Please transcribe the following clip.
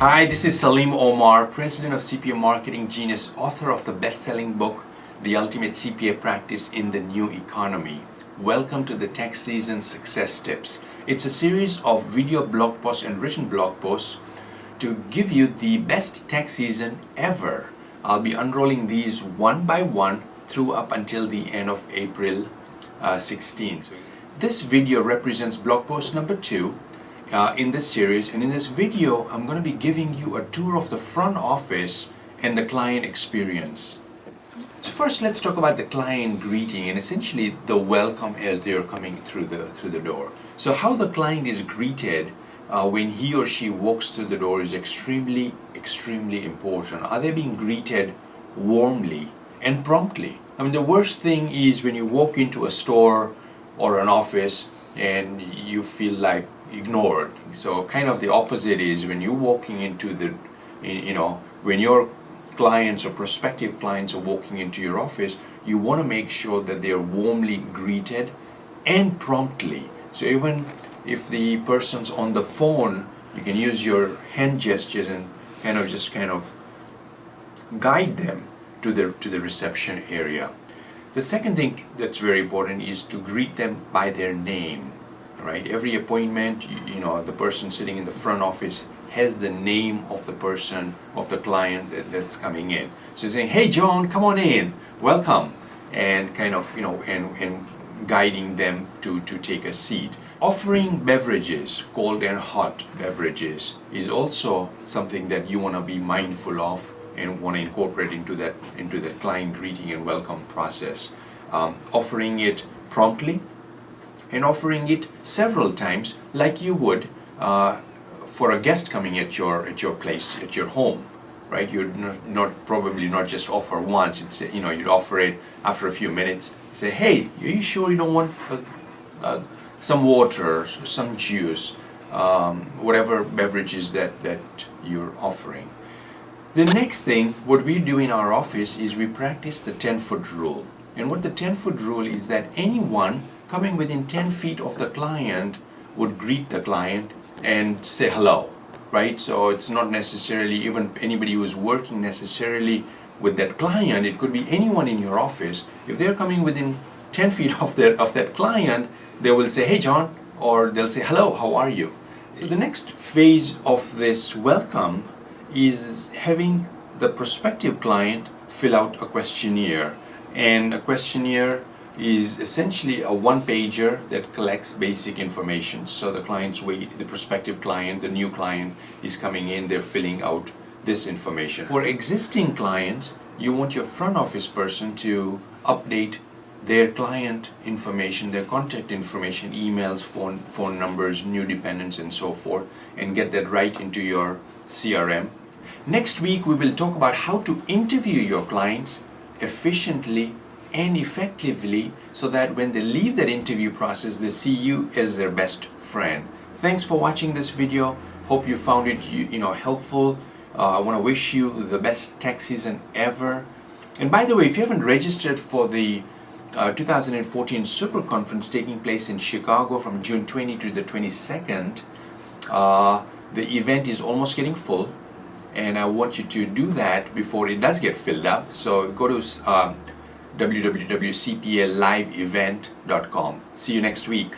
Hi, this is Salim Omar, President of CPA Marketing Genius, author of the best-selling book, The Ultimate CPA Practice in the New Economy. Welcome to the Tax Season Success Tips. It's a series of video blog posts and written blog posts to give you the best tax season ever. I'll be unrolling these one by one through up until the end of April 16th. This video represents blog post number 2 in this series, and in this video I'm going to be giving you a tour of the front office and the client experience. So first, let's talk about the client greeting and essentially the welcome as they are coming through the door. So how the client is greeted when he or she walks through the door is extremely important. Are they being greeted warmly and promptly? I mean, the worst thing is when you walk into a store or an office and you feel like ignored. So kind of the opposite is when you're walking into when your clients or prospective clients are walking into your office, you want to make sure that they're warmly greeted and promptly. So even if the person's on the phone, you can use your hand gestures and kind of guide them to the reception area. The second thing that's very important is to greet them by their name. Right? Every appointment, the person sitting in the front office has the name of the person, of the client that's coming in. So saying, "Hey John, come on in, welcome," and and guiding them to take a seat. Offering beverages, cold and hot beverages, is also something that you want to be mindful of and want to incorporate into that client greeting and welcome process. Offering it promptly, and offering it several times like you would for a guest coming at your place, at your home, right? You'd probably not just offer once. You'd offer it after a few minutes. Say, "Hey, are you sure you don't want some water, some juice, whatever beverages that you're offering?" The next thing, what we do in our office is we practice the 10-foot rule. And what the 10-foot rule is that anyone coming within 10 feet of the client would greet the client and say hello, right? So it's not necessarily even anybody who's working necessarily with that client. It could be anyone in your office. If they're coming within 10 feet of that client, they will say, "Hey John," or they'll say, "Hello, how are you?" So the next phase of this welcome is having the prospective client fill out a questionnaire. And a questionnaire is essentially a one-pager that collects basic information. So the prospective client, the new client is coming in, they're filling out this information. For existing clients, you want your front office person to update their client information, their contact information, emails, phone numbers, new dependents, and so forth, and get that right into your CRM. Next week, we will talk about how to interview your clients efficiently and effectively so that when they leave that interview process, they see you as their best friend. Thanks for watching this video. Hope you found it helpful. I want to wish you the best tax season ever. And by the way, if you haven't registered for the 2014 Super Conference taking place in Chicago from June 20 to the 22nd, the event is almost getting full, and I want you to do that before it does get filled up. So go to www.cpaliveevent.com. See you next week.